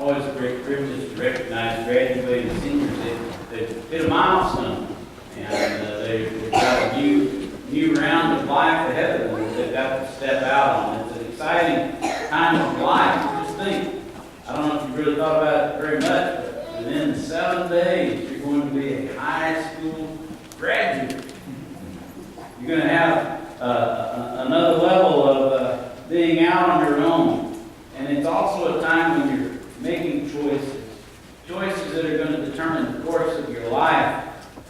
always a great privilege to recognize graduating seniors. They've hit a milestone, and they've got a new round of life ahead of them that they've got to step out on. It's an exciting time of life. Just think, I don't know if you've really thought about it very much, but within 7 days, you're going to be a high school graduate. You're going to have another level of being out on your own. And it's also a time when you're making choices that are going to determine the course of your life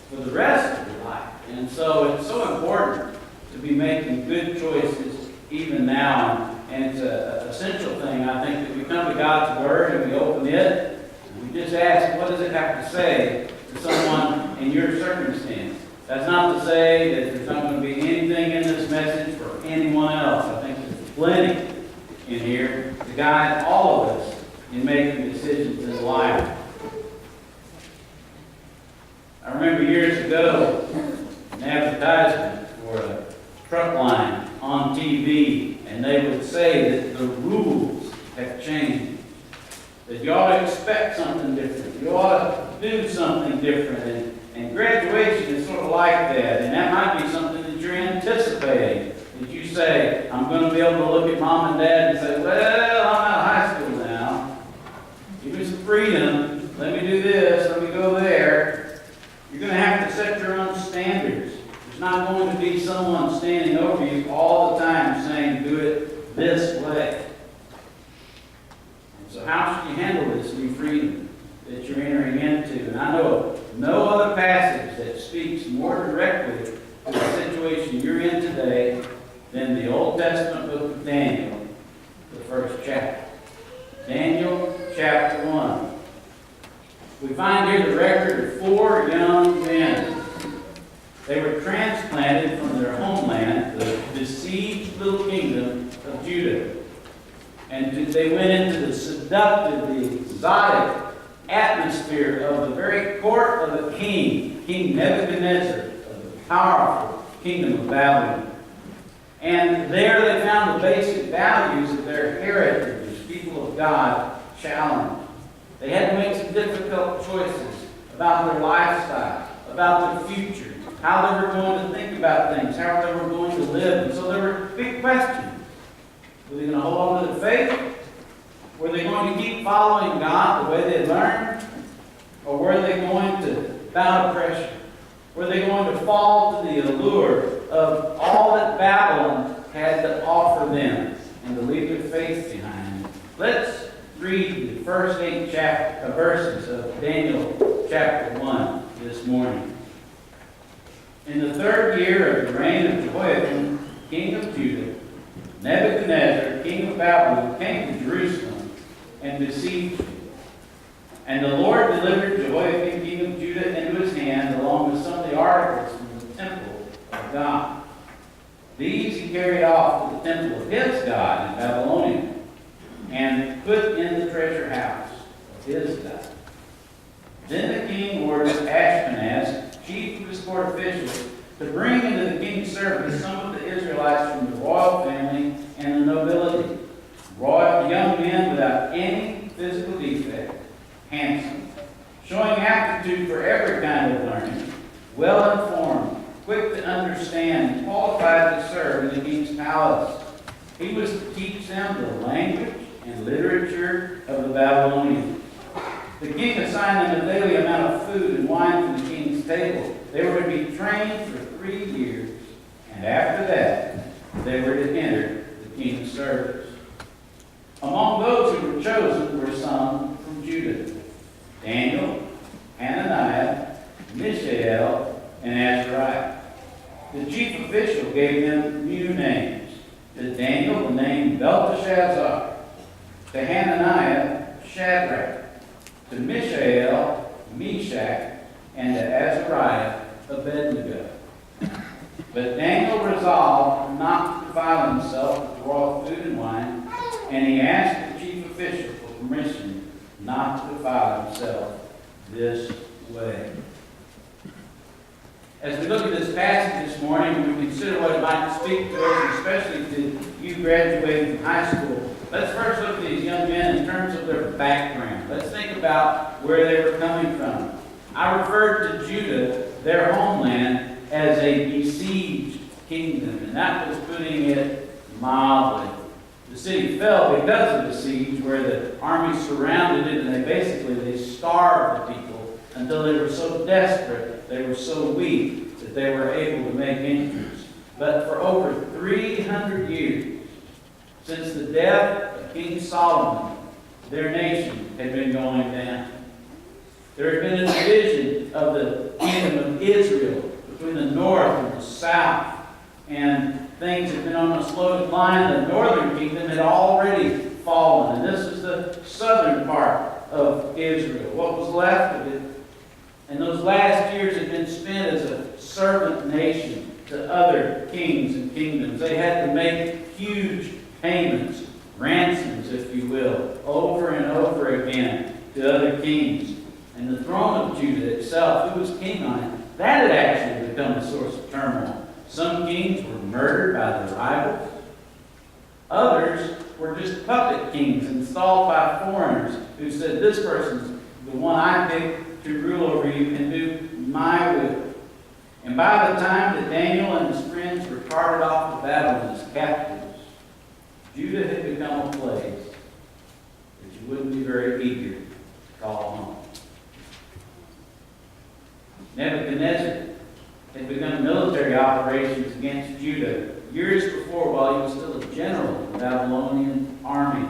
for the rest of your life. And so it's so important to be making good choices even now. And it's an essential thing, I think, that we come to God's Word and we open it and we just ask, what does it have to say to someone in your circumstance? That's not to say that there's not going to be anything in this message for anyone else. I think there's plenty in here to guide all of us in making decisions in life. I remember years ago an advertisement for a truck line on TV, and they would say that the rules have changed. That you ought to expect something different. You ought to do something different. And graduation is sort of like that. And that might be something that you're anticipating. That you say, I'm going to be able to look at mom and dad and say, well, I'm out of high school now. Give me some freedom. Let me do this. Let me go there. You're going to have to set your own standards. There's not going to be someone standing over you all the time saying, do it this way. And so how should you handle this new freedom that you're entering into? And I know no other passage that speaks more directly to the situation you're in today than the Old Testament book of Daniel, the first chapter. Daniel chapter 1. We find here the record of 4 young men. They were transplanted from their homeland, the besieged little kingdom of Judah. And they went into the seductive, the exotic atmosphere of the very court of the king, King Nebuchadnezzar, of the powerful kingdom of Babylon. And there they found the basic values of their heritage as people of God challenged. They had to make some difficult choices about their lifestyle, about their future, how they were going to think about things, how they were going to live. And so there were big questions. Were they going to hold on to the faith? Were they going to keep following God the way they learned? Or were they going to bow to pressure? Were they going to fall to the allure of all that Babylon had to offer them and to leave their faith behind? Let's read the first 8 verses of Daniel chapter 1 this morning. In the 3rd year of the reign of Jehoiakim, king of Judah, Nebuchadnezzar, king of Babylon, came to Jerusalem and besieged it. And the Lord delivered Jehoiakim, king of Judah, into his hand, along with some of the articles from the temple of God. These he carried off to the temple of his God in Babylonia, and put in the treasure house of his God. Then the king ordered Ashpenaz, chief of his court officials, to bring into the king's service some of the Israelites from the royal family and the nobility, royal young men without any physical defect, handsome, showing aptitude for every kind of learning, well-informed, quick to understand, and qualified to serve in the king's palace. He was to teach them the language and literature of the Babylonians. The king assigned them a daily amount of food and wine from the king's table. They were to be trained for 3 years, and after that, they were to enter the king's service. Among those who were chosen were some from Judah: Daniel, Hananiah, Mishael, and Azariah. The chief official gave them new names. To Daniel, the name Belteshazzar. To Hananiah, Shadrach. To Mishael, Meshach. And to Azariah, Abednego. But Daniel resolved not to defile himself with royal food and wine, and he asked the chief official for permission not to defile himself this way. As we look at this passage this morning, we consider what it might speak to us, especially to you graduating from high school. Let's first look at these young men in terms of their background. about where they were coming from. I referred to Judah, their homeland, as a besieged kingdom, and that was putting it mildly. The city fell because of the siege, where the army surrounded it, and they starved the people until they were so desperate, they were so weak, that they were able to make entrance. But for over 300 years, since the death of King Solomon, their nation had been going down. There had been a division of the kingdom of Israel between the north and the south, and things had been on a slow decline. The northern kingdom had already fallen, and this is the southern part of Israel. What was left of it, and those last years had been spent as a servant nation to other kings and kingdoms. They had to make huge payments, ransoms, if you will, over and over again to other kings. And the throne of Judah itself, who was king on it, that had actually become a source of turmoil. Some kings were murdered by their rivals. Others were just puppet kings installed by foreigners who said, this person's the one I picked to rule over you and do my will. And by the time that Daniel and his friends were carted off to Babylon as captives, Judah had become a place that you wouldn't be very eager to call home. Nebuchadnezzar had begun military operations against Judah years before, while he was still a general in the Babylonian army.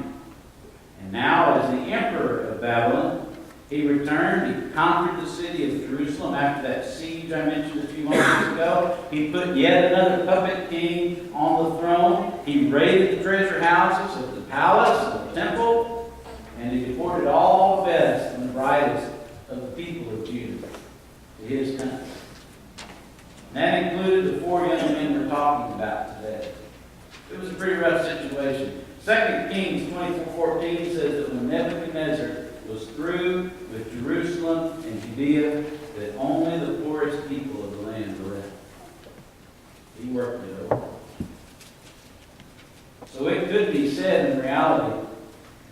And now, as the emperor of Babylon, he returned. He conquered the city of Jerusalem after that siege I mentioned a few moments ago. He put yet another puppet king on the throne. He raided the treasure houses of the palace, of the temple, and he deported all the best and the brightest of the people of Judah to his country. And that included the 4 young men we're talking about today. It was a pretty rough situation. 2 Kings 24:14 says that when Nebuchadnezzar was through with Jerusalem and Judea, that only the poorest people of the land were left. He worked it over. So it could be said in reality,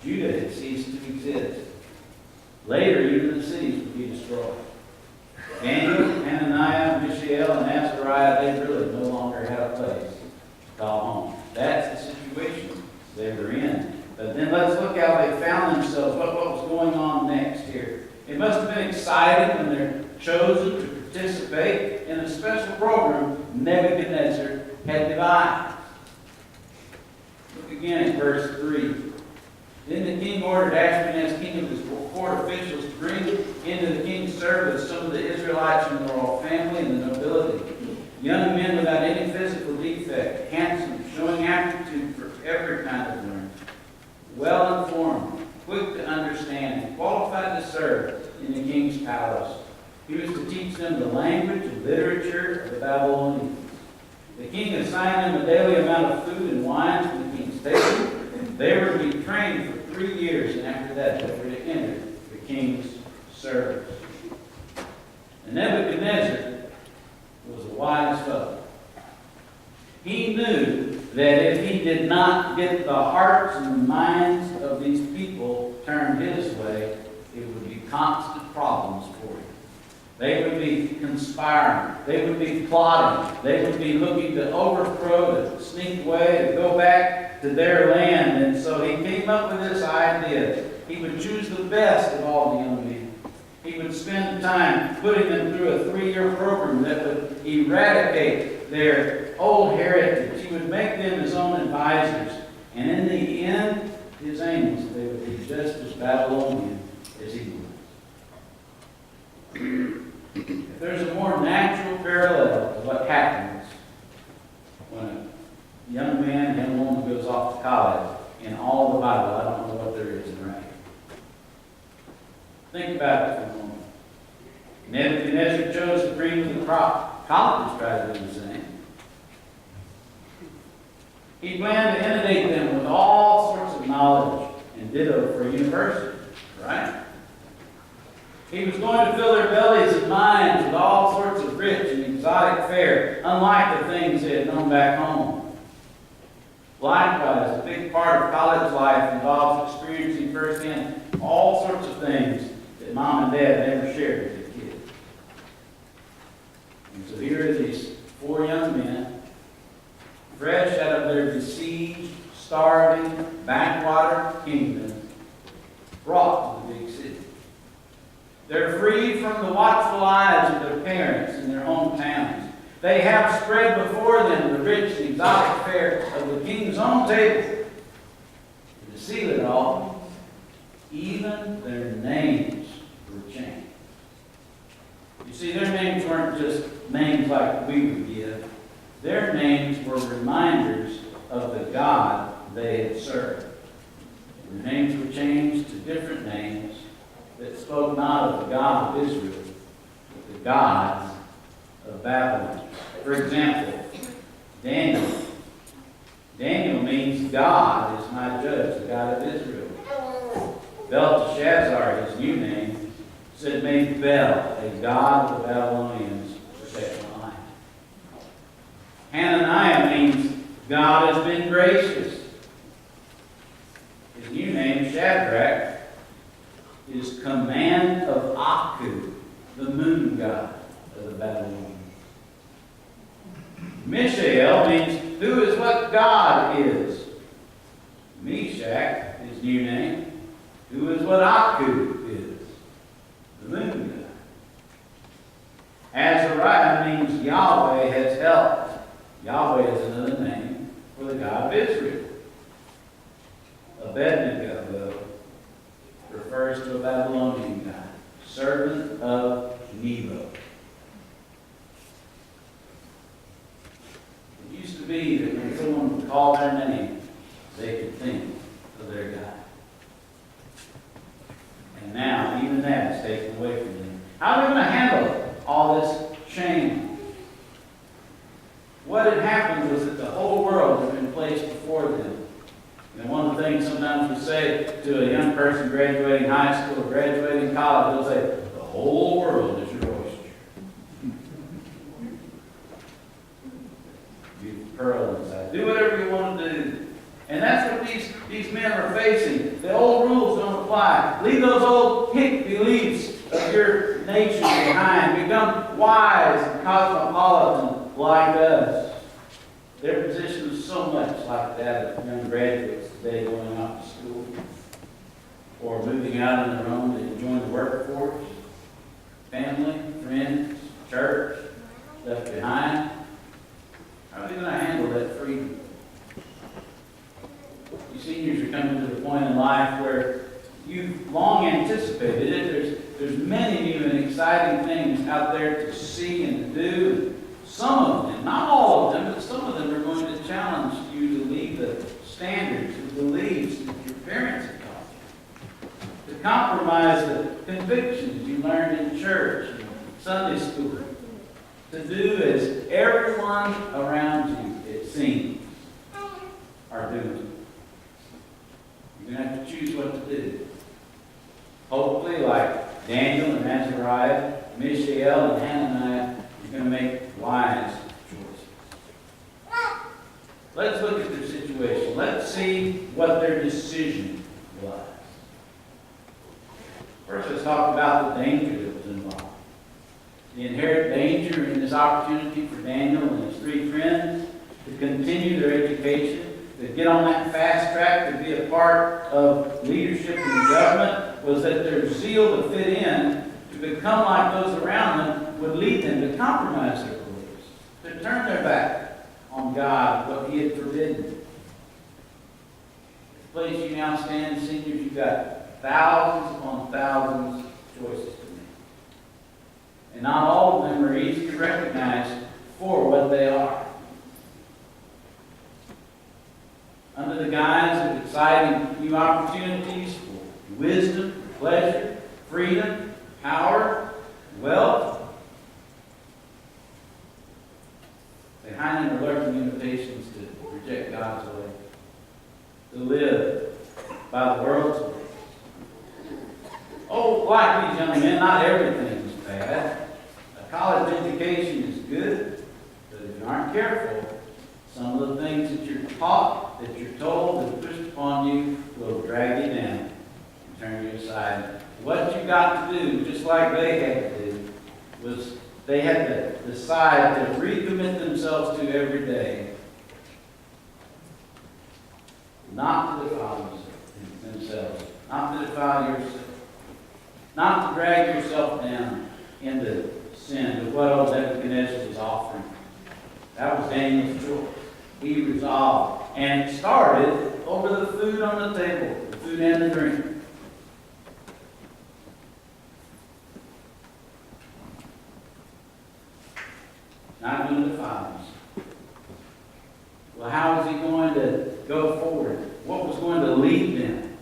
Judah had ceased to exist. Later, even the cities would be destroyed. Daniel, Hananiah, Mishael, and Azariah, they really no longer had a place to call home. That's the situation they were in. But then let's look how they found themselves, what was going on next here. It must have been exciting when they're chosen to participate in a special program Nebuchadnezzar had devised. Look again at verse 3. Then the king ordered Ashpenaz, king of his court officials, to bring into the king's service some of the Israelites from the royal family and the nobility, young men without any physical defect, handsome, showing aptitude for every kind of learning, well-informed, quick to understand, and qualified to serve in the king's palace. He was to teach them the language and literature of the Babylonians. The king assigned them a daily amount of food and wine from the king's table. They were to be trained for 3 years, and after that they were to enter the king's service. And Nebuchadnezzar was a wise fellow. He knew that if he did not get the hearts and minds of these people turned his way, it would be constant problems for him. They would be conspiring. They would be plotting. They would be looking to overthrow, to sneak away, to go back to their land. And so he came up with this idea. He would choose the best of all the young men. He would spend time putting them through a 3-year program that would eradicate their old heritage. He would make them his own advisors. And in the end, his aim was they would be just as Babylonian as he was. If there's a more natural parallel to what happens when a young man, young woman goes off to college in all the Bible, I don't know what there is in right. Think about it for a moment. Nebuchadnezzar chose the cream of the crop. Colleges tried to do the same. He planned to inundate them with all sorts of knowledge, and ditto for a university, right? He was going to fill their bellies and minds with all sorts of rich and exotic fare, unlike the things they had known back home. Likewise, a big part of college life involves experiencing firsthand all sorts of things that mom and dad never shared with the kid. And so here are these 4 young men, fresh out of their besieged, starving, backwater kingdom, brought to the big city. They're free from the watchful eyes of their parents in their hometowns. They have spread before them the rich and exotic fare of the king's own table. And to seal it all, even their names were changed. You see, their names weren't just names like we would give. Their names were reminders of the God they had served. And their names were changed to different names that spoke not of the God of Israel, but the gods of Babylon. For example, Daniel. Daniel means God is my judge, the God of Israel. Belteshazzar, his new name, said, may Bel, a god of the Babylonians, protect my life. Hananiah means God has been gracious. His new name, Shadrach, is command of Aku, the moon god of the Babylonians. Mishael means who is what God is. Meshach, his new name, who is what Aku is, the moon god. Azariah means Yahweh has helped. Yahweh is another name for the God of Israel. Abednego, though, refers to a Babylonian god, servant of Nebo. It used to be that when someone would call their name, they could think of their God. And now, even that is taken away from them. How are they going to handle all this change? What had happened was that the whole world had been placed before them. And one of the things sometimes we say to a young person graduating high school or graduating college, they'll say, the whole world is your oyster. You pearl inside. Do whatever you want to do. And that's what these men are facing. The old rules don't apply. Leave those old hick beliefs of your nation behind. Become wise and cosmopolitan like us. Their position is so much like that of young graduates today going off to school or moving out on their own to join the workforce, family, friends, church, left behind. How are they going to handle that freedom? You seniors are coming to the point in life where you've long anticipated it. There's many new and exciting things out there to see and to do. Some of them, not all of them, but some of them are going to challenge you to leave the standards and beliefs that your parents have taught you. To compromise the convictions you learned in church and Sunday school. To do as everyone around you, it seems, are doing. You're going to have to choose what to do. Hopefully, like Daniel and Azariah, Mishael and Hananiah, you're going to make wise choices. Let's look at their situation. Let's see what their decision was. First, let's talk about the danger that was involved. The inherent danger in this opportunity for Daniel and his 3 friends to continue their education, to get on that fast track, to be a part of leadership in the government, was that their zeal to fit in, to become like those around them, would lead them to compromise their beliefs, to turn their back on God, what He had forbidden. The place you now stand, seniors, you've got thousands upon thousands of choices to make. And not all of them are easy to recognize for what they are. Under the guise of exciting new opportunities for wisdom, pleasure, freedom, power, wealth, behind them are lurking invitations to reject God's way, to live by the world's way. Oh, like these young men, not everything is bad. A college education is good, but if you aren't careful, some of the things that you're taught, that you're told, that are pushed upon you, will drag you down and turn you aside. What you got to do, just like they had to do, was they had to decide to recommit themselves to every day, not to defile themselves, not to defile yourself, not to drag yourself down into sin with what old Nebuchadnezzar was offering. That was Daniel's choice. He resolved. And it started over the food on the table, the food and the drink. Not going to defile himself. Well, how was he going to go forward? What was going to lead them?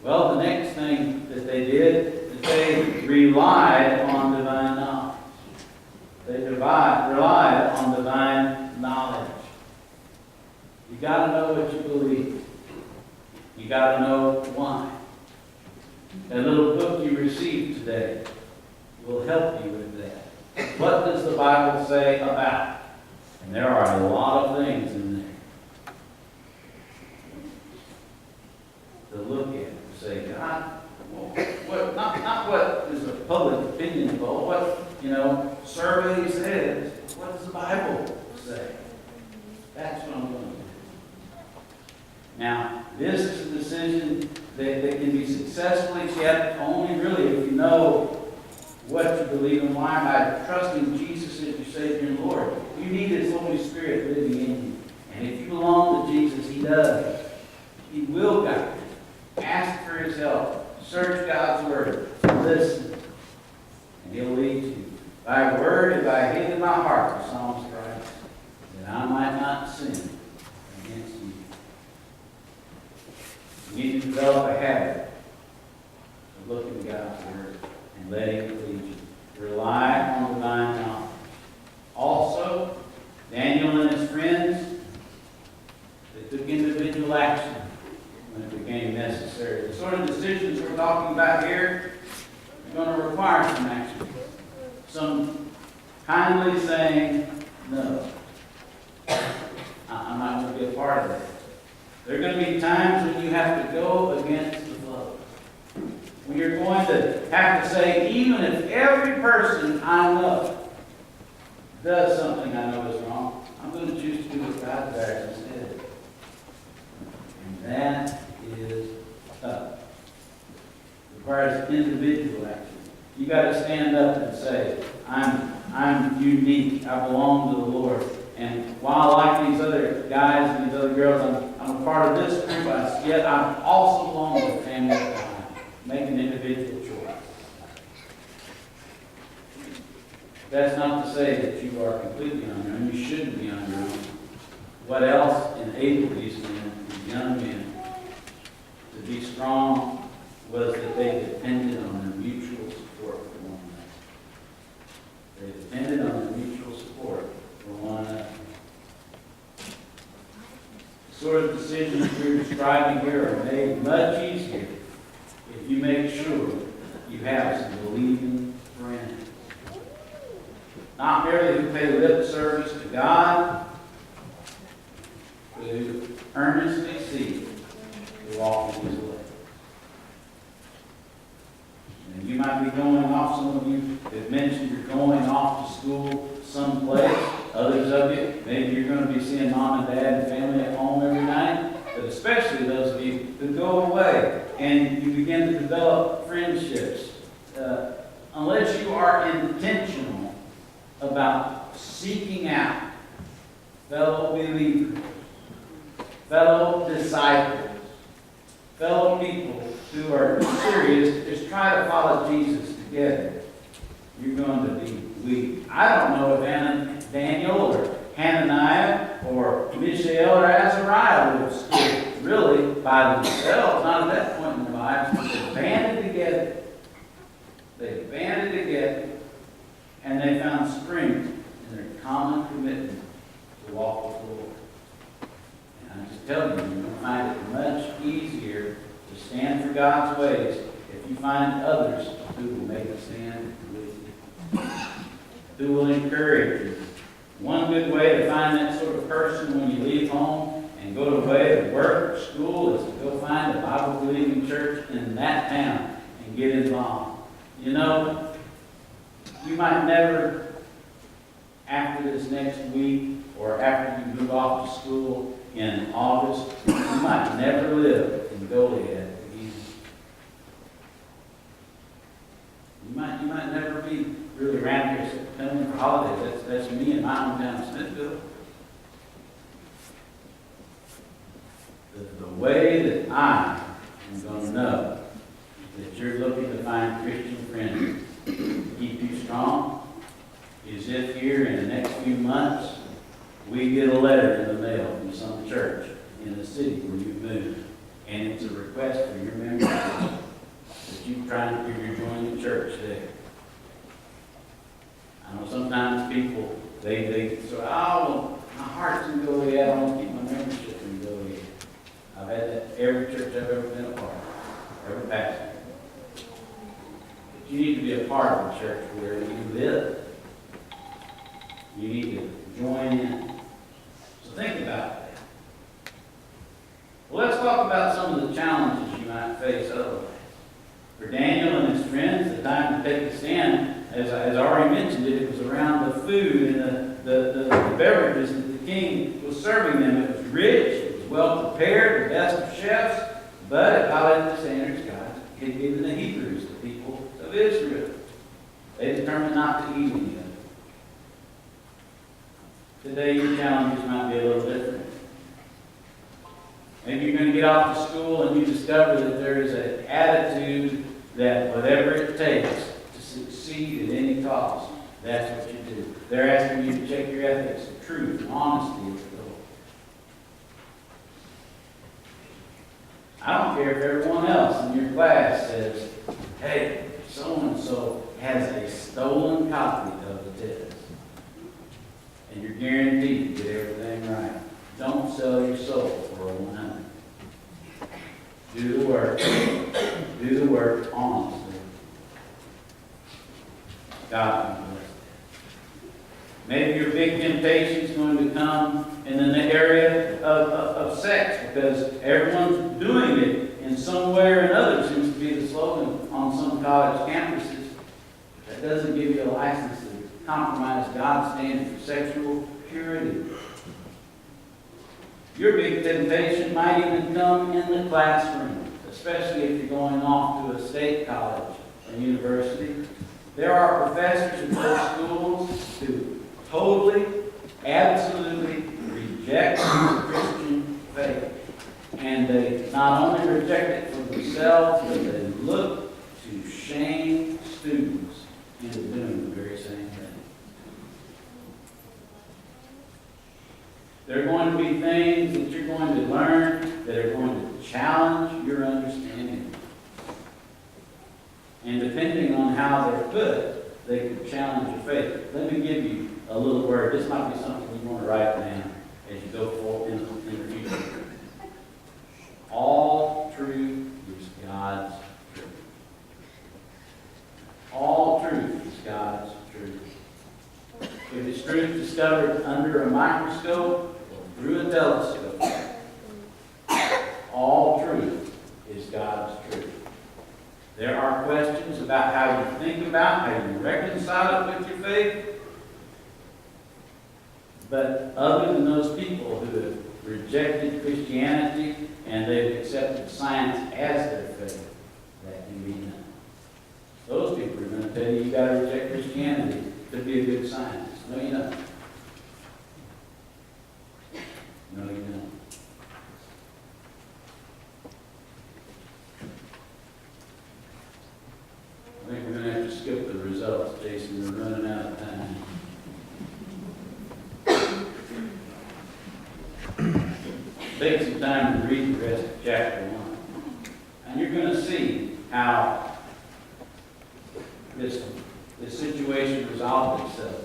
Well, the next thing that they did is they relied on divine knowledge. They relied on divine knowledge. You got to know what you believe. You got to know why. That little book you received today will help you with that. What does the Bible say about? And there are a lot of things in there to look at and say, God, what, not what is the public opinion poll, what, survey says. What does the Bible say? That's what I'm going to do. Now, this is a decision that can be successfully kept only really if you know what you believe and why, by trusting Jesus as your Savior and Lord. You need His Holy Spirit living in you. And if you belong to Jesus, He does. He will guide you. Ask for His help. Search God's Word. Listen. And He'll lead you. Thy word have I hid in my heart, the psalmist writes, that I might not sin against you. You need to develop a habit of looking at God's Word and letting it lead you. Rely on divine knowledge. Also, Daniel and his friends, they took individual action when it became necessary. The sort of decisions we're talking about here are going to require some action. Some kindly saying, no, I'm not going to be a part of that. There are going to be times when you have to go against the flow. When you're going to have to say, even if every person I know does something I know is wrong, I'm going to choose to do what God desires instead. And that is tough. It requires individual action. You got to stand up and say, I'm unique. I belong to the Lord. And while like these other guys and these other girls, I'm a part of this group, yet I also belong to the family of God. Make an individual choice. That's not to say that you are completely on your own. You shouldn't be on your own. What else enabled these men, these young men, to be strong was that they depended on their mutual support for one another. They depended on their mutual support for one another. The sort of decisions we're describing here are made much easier if you make sure you have some believing friends. Not merely who pay lip service to God, but who earnestly seek to walk in His way. And you might be going off, some of you have mentioned you're going off to school someplace. Others of you, maybe you're going to be seeing mom and dad and family at home every night. But especially those of you who go away and you begin to develop friendships. Unless you are intentional about seeking out fellow believers, fellow disciples, fellow people who are serious, just try to follow Jesus together, you're going to be weak. I don't know if Daniel or Hananiah or Mishael or Azariah would have stood really by themselves, not at that point in their lives, but they banded together. They banded together and they found strength in their common commitment to walk with the Lord. And I just tell you, you're going to find it much easier to stand for God's ways if you find others who will make a stand with you, who will encourage you. One good way to find that sort of person when you leave home and go away to work or school is to go find a Bible-believing church in that town and get involved. You know, you might never, after this next week, or after you move off to school in August, you might never live in Goliad again. You might never be really around here coming for holidays. That's me in my hometown of Smithville. The way that I am going to know that you're looking to find Christian friends to keep you strong is if here in the next few months we get a letter in the mail from some church in the city where you've moved, and it's a request for your membership that you're joining the church there. I know sometimes people, they say, oh, well, my heart's in Goliad, I want to keep my membership in Goliad. I've had that every church I've ever been a part of, every pastor. But you need to be a part of a church where you live. You need to join in. So think about that. Well, let's talk about some of the challenges you might face otherwise. For Daniel and his friends, the time to take a stand, as I already mentioned it was around the food and the beverages that the king was serving them. It was rich, it was well prepared, the best of chefs, but it violated the standards God had given the Hebrews, the people of Israel. They determined not to eat any of it. Today, your challenges might be a little different. Maybe you're going to get off to school and you discover that there is an attitude that whatever it takes to succeed at any cost, that's what you do. They're asking you to check your ethics of truth and honesty with the Lord. I don't care if everyone else in your class says, hey, so-and-so has a stolen copy of the test. And you're guaranteed to get everything right. Don't sell your soul for a 100. Do the work. Do the work honestly. God can bless it. Maybe your big temptation is going to come in the area of sex, because everyone's doing it in some way or another. Seems to be the slogan on some college campuses. That doesn't give you a license to compromise God's standard for sexual purity. Your big temptation might even come in the classroom, especially if you're going off to a state college or university. There are professors in those schools who totally, absolutely reject the Christian faith. And they not only reject it for themselves, but they look to shame students into doing the very same thing. There are going to be things that you're going to learn that are going to challenge your understanding. And depending on how they're put, they can challenge your faith. Let me give you a little word. This might be something you want to write down as you go forward in the future. All truth is God's truth. All truth is God's truth. If it's truth discovered under a microscope or through a telescope, all truth is God's truth. There are questions about how you think about, how you reconcile it with your faith. But other than those people who have rejected Christianity and they've accepted science as their faith, that can be done. Those people are going to tell you you've got to reject Christianity to be a good scientist. No, you don't. No, you don't. I think we're going to have to skip the results, Jason. We're running out of time. Take some time to read the rest of chapter 1. And you're going to see how this situation resolved itself.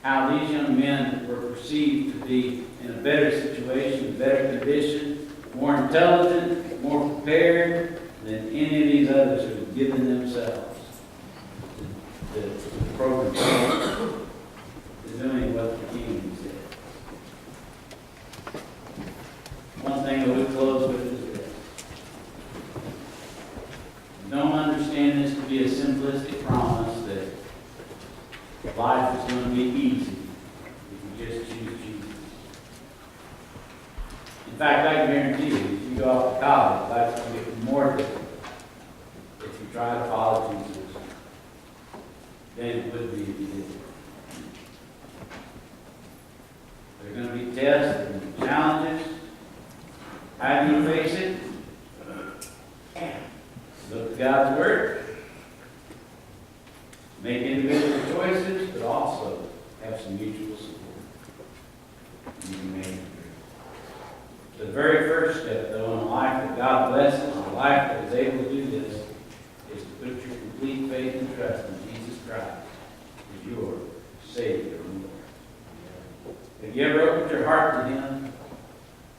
How these young men were perceived to be in a better situation, better condition, more intelligent, more prepared than any of these others who had given themselves to the program, to doing what the king said. One thing that we close with is this. Don't understand this to be a simplistic guarantee you, if you go off to college, life's going to get more difficult if you try to follow Jesus than it would be if you didn't. There are going to be tests and challenges. How do you face it? Look at God's Word. Make individual choices, but also have some mutual support. You can make it through. The very first step, though, in a life that God blesses, a life that is able to do this, is to put your complete faith and trust in Jesus Christ as your Savior and Lord. Have you ever opened your heart to Him?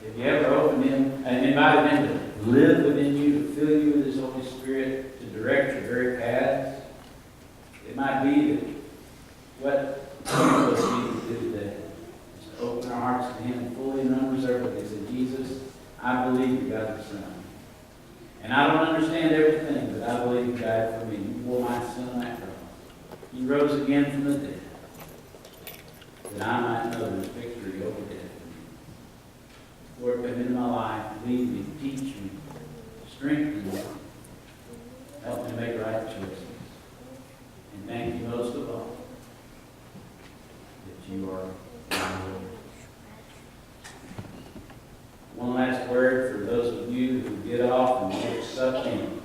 Have you ever opened Him and invited Him to live within you, to fill you with His Holy Spirit, to direct your very paths? It might be that what some of us need to do today is to open our hearts to Him fully and unreservedly. Say, Jesus, I believe You got the Son. And I don't understand everything, but I believe You died for me. You bore my sin on that cross. You rose again from the dead, that I might know there's victory over death. Lord, come into my life, lead me, teach me, strengthen me, help me make right choices. And thank You most of all that You are my Lord. One last word for those of you who get off and get sucked in.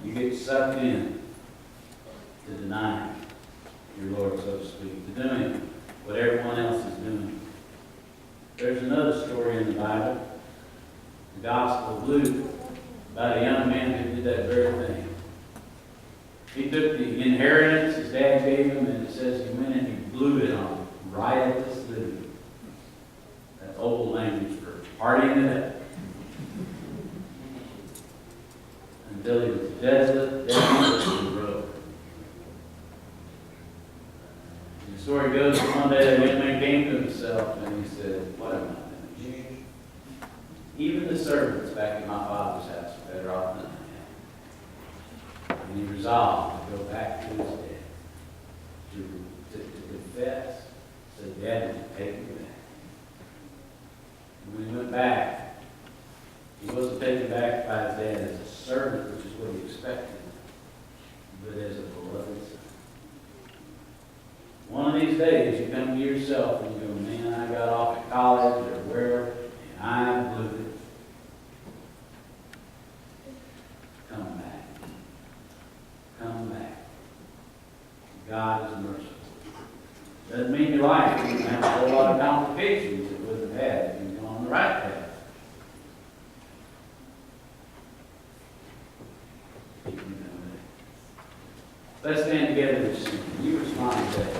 You get sucked in to denying your Lord, so to speak, to doing what everyone else is doing. There's another story in the Bible, the Gospel of Luke, about a young man who did that very thing. He took the inheritance his dad gave him, and it says he went and he blew it on riotous living. That's old language for partying it up. Until he was desolate, desolate and broke. The story goes that one day the young man came to himself and he said, "What am I doing? Even the servants back in my father's house are better off than I am." And he resolved to go back to his dad, to confess, said, "Dad, take me back." And when he went back, he wasn't taken back by his dad as a servant, which is what he expected, but as a beloved son. One of these days, you come to yourself and you go, "Man, I got off at college or wherever, and I blew it." Come back. Come back. God is merciful. Doesn't mean your life is going to have a whole lot of complications it would have had if you'd gone on the right path. Let's stand together and sing. You respond to that.